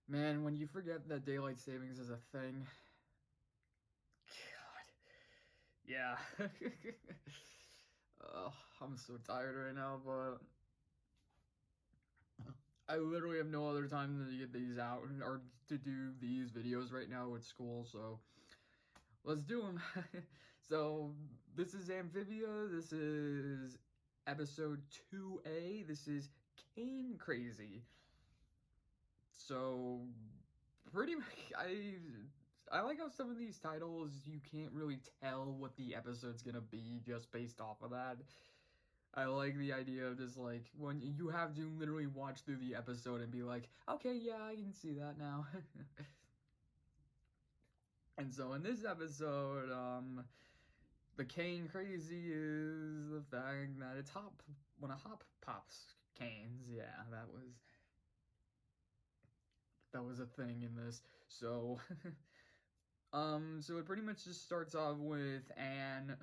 Man, when you forget that daylight savings is a thing, God, yeah. I'm so tired right now, but I literally have no other time to get these out or to do these videos right now with school, so let's do them. So, this is Amphibia, this is episode 2A, this is Cane Crazy. So, pretty much, I like how some of these titles you can't really tell what the episode's gonna be just based off of that. I like the idea of just like when you have to literally watch through the episode and be like, okay, yeah, I can see that now. And so in this episode, the cane crazy is the fact that it's hop when a hop pops canes. Yeah, that was a thing in this. So so it pretty much just starts off with Anne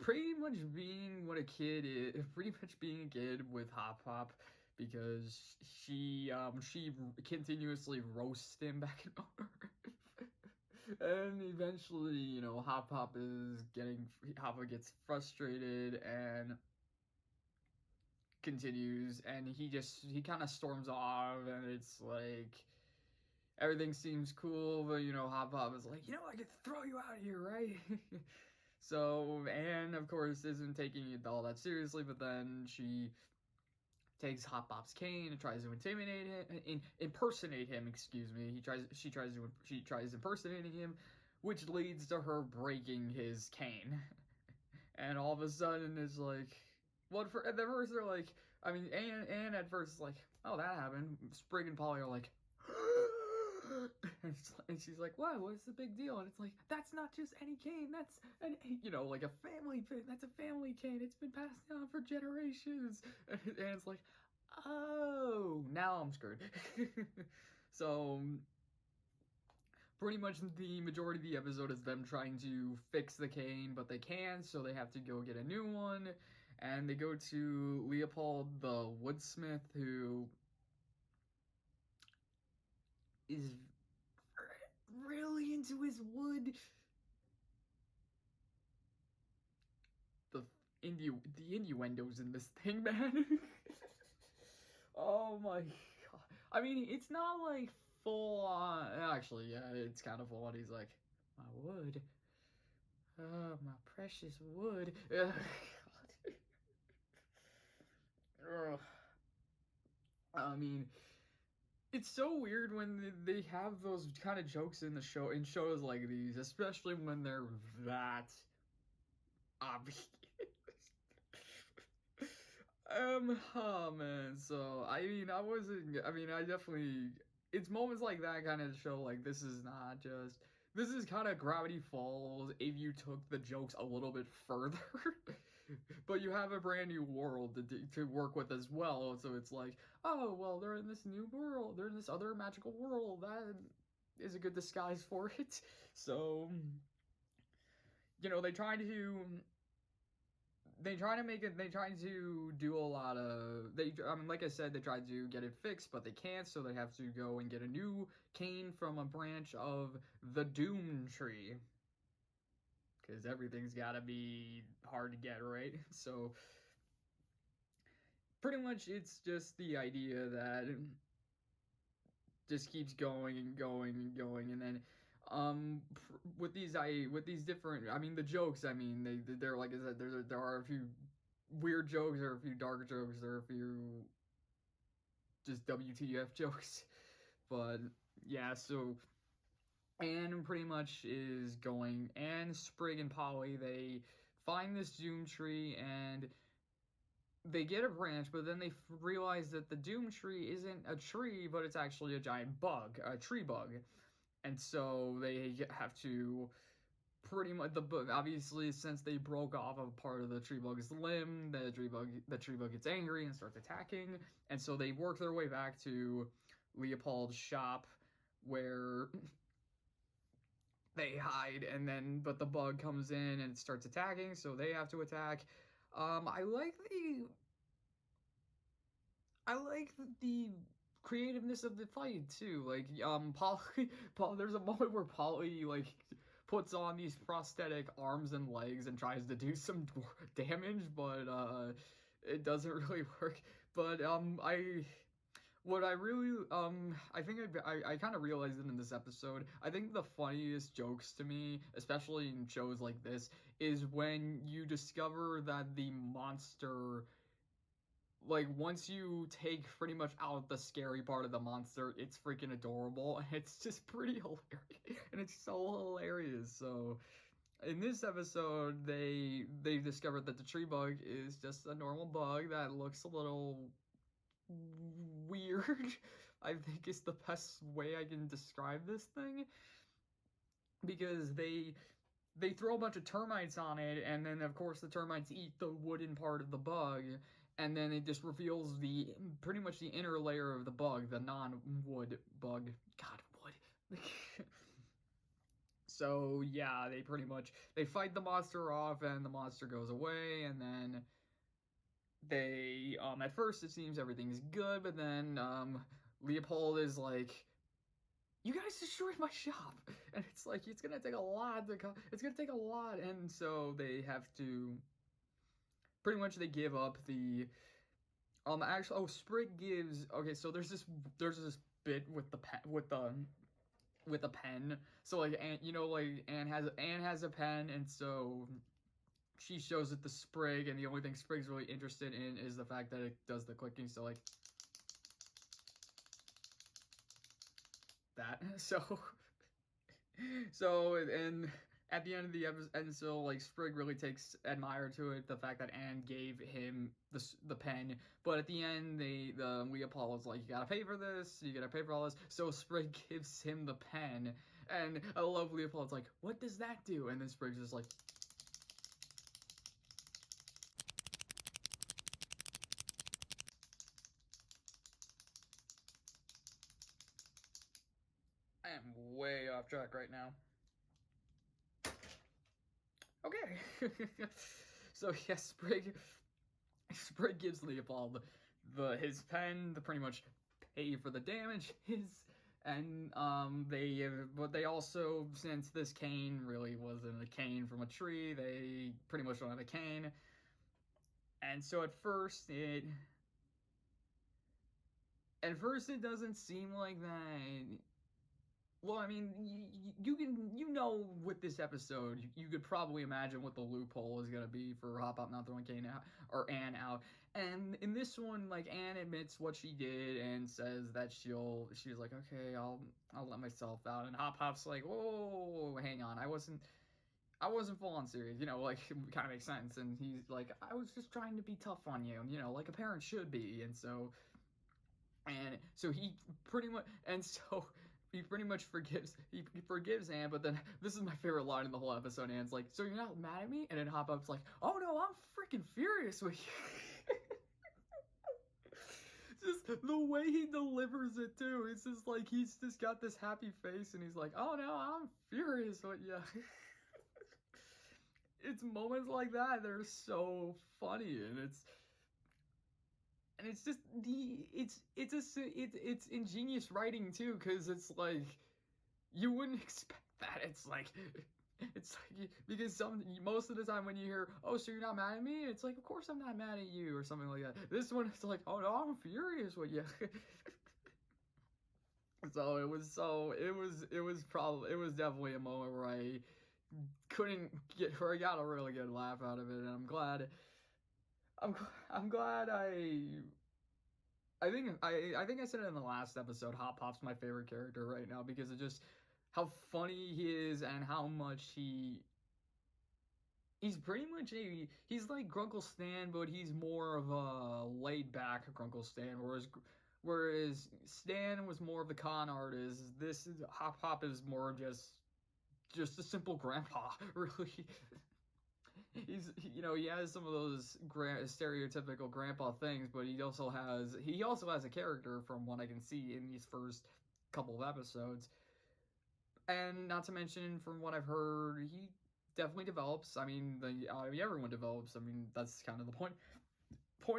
pretty much being what a kid is, pretty much being a kid with Hop Hop because she continuously roasts him back and forth. And eventually, Hop Hop gets frustrated and continues, and he kind of storms off, and it's like everything seems cool, but Hop Hop is like, I could throw you out of here, right? So Anne, of course, isn't taking it all that seriously, but then she takes Hop Pop's cane and tries to intimidate him, impersonate him. Excuse me. She tries impersonating him, which leads to her breaking his cane. And all of a sudden, it's like, well, at the first they're like, I mean, Anne at first is like, oh, that happened. Sprig and Polly are like, and she's like, "What? What's the big deal?" And it's like, "That's not just any cane. That's like a family. That's a family cane. It's been passed down for generations." And it's like, "Oh, now I'm screwed." So pretty much the majority of the episode is them trying to fix the cane, but they can't, so they have to go get a new one. And they go to Leopold the woodsmith, who is really into his wood. The the innuendos in this thing, man. Oh my god. I mean, it's not like full on. Actually, yeah, it's kind of full on. He's like, my wood. Oh, my precious wood. Ugh. I mean, it's so weird when they have those kind of jokes in the show in shows like these, especially when they're that obvious. Oh man, so I definitely, it's moments like that kind of show like this is kind of Gravity Falls if you took the jokes a little bit further. But you have a brand new world to work with as well, so it's like, oh, well, they're in this new world, they're in this other magical world, that is a good disguise for it. So, they try to they try to do a lot of I mean, like I said, they try to get it fixed, but they can't, so they have to go and get a new cane from a branch of the Doom tree, because everything's got to be hard to get, right? So pretty much it's just the idea that just keeps going and going and going, and then with these different, I mean, the jokes, I mean, they're like I said, there are a few weird jokes, there are a few dark jokes, there are a few just WTF jokes. But yeah, so Anne pretty much is going, and Sprig and Polly, they find this Doom tree and they get a branch, but then they realize that the Doom tree isn't a tree, but it's actually a giant bug, a tree bug. And so they have to pretty much, obviously, since they broke off a part of the tree bug's limb, the tree bug gets angry and starts attacking. And so they work their way back to Leopold's shop, where they hide, and then but the bug comes in and starts attacking, so they have to attack. I like the creativeness of the fight too. Like Polly, there's a moment where Polly like puts on these prosthetic arms and legs and tries to do some damage, but it doesn't really work. But what I really I think I kind of realized it in this episode. I think the funniest jokes to me, especially in shows like this, is when you discover that the monster, like, once you take pretty much out the scary part of the monster, it's freaking adorable, and it's just pretty hilarious, and it's so hilarious. So in this episode, they discovered that the tree bug is just a normal bug that looks a little weird. I think is the best way I can describe this thing, because they throw a bunch of termites on it, and then of course the termites eat the wooden part of the bug, and then it just reveals the pretty much the inner layer of the bug, the non-wood bug. God, wood. So yeah, they fight the monster off, and the monster goes away, and then they at first it seems everything's good, but then Leopold is like, you guys destroyed my shop, and it's like it's gonna take a lot to it's gonna take a lot, and so they have to pretty much they give up the actually, oh, Sprig gives, okay, so there's this bit with the pen, with the pen. So like Anne has a pen, and so she shows it to Sprig, and the only thing Sprig's really interested in is the fact that it does the clicking. So like that. And at the end of the episode, and so like Sprig really takes admire to it, the fact that Anne gave him the pen, but at the end the Leopold's like, you gotta pay for this, you gotta pay for all this, so Sprig gives him the pen, and I love Leopold's like, what does that do? And then Sprig's just like, I am way off track right now. Okay. So yeah, Sprig gives Leopold his pen to pretty much pay for the damages, and but they also, since this cane really wasn't a cane from a tree, they pretty much don't have a cane, and so at first it doesn't seem like that. Well, I mean, you know, with this episode, you could probably imagine what the loophole is gonna be for Hop Hop not throwing Kane out, or Anne out. And in this one, like, Anne admits what she did and says that she's like, okay, I'll let myself out. And Hop Hop's like, whoa, hang on, I wasn't full on serious, you know, like, it kind of makes sense. And he's like, I was just trying to be tough on you, you know, like a parent should be. And so he pretty much, forgives Anne, but then this is my favorite line in the whole episode. Anne's like, so you're not mad at me? And then Hop Up's like, oh no, I'm freaking furious with you. Just the way he delivers it too. It's just like he's just got this happy face, and he's like, oh no, I'm furious with you. It's moments like that, they're so funny, and it's just it's ingenious writing too, because it's like you wouldn't expect that. It's like because most of the time when you hear, oh, so you're not mad at me, it's like, of course I'm not mad at you, or something like that. This one, it's like, oh no, I'm furious with you. So it was definitely a moment where I got a really good laugh out of it, and I'm glad I think I said it in the last episode. Hop Pop's my favorite character right now, because of just how funny he is, and how much he's pretty much he's like Grunkle Stan, but he's more of a laid back Grunkle Stan, whereas Stan was more of the con artist. This is Hop is more just a simple grandpa, really. He has some of those stereotypical grandpa things, but he also has a character, from what I can see in these first couple of episodes. And not to mention, from what I've heard, he definitely develops. I mean, everyone develops. I mean, that's kind of the point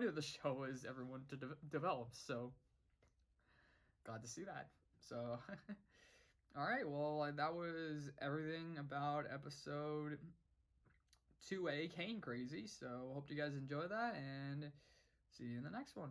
of the show, is everyone to develop. So glad to see that. So, all right, well, that was everything about episode 2A Kane Crazy. So, hope you guys enjoy that and see you in the next one.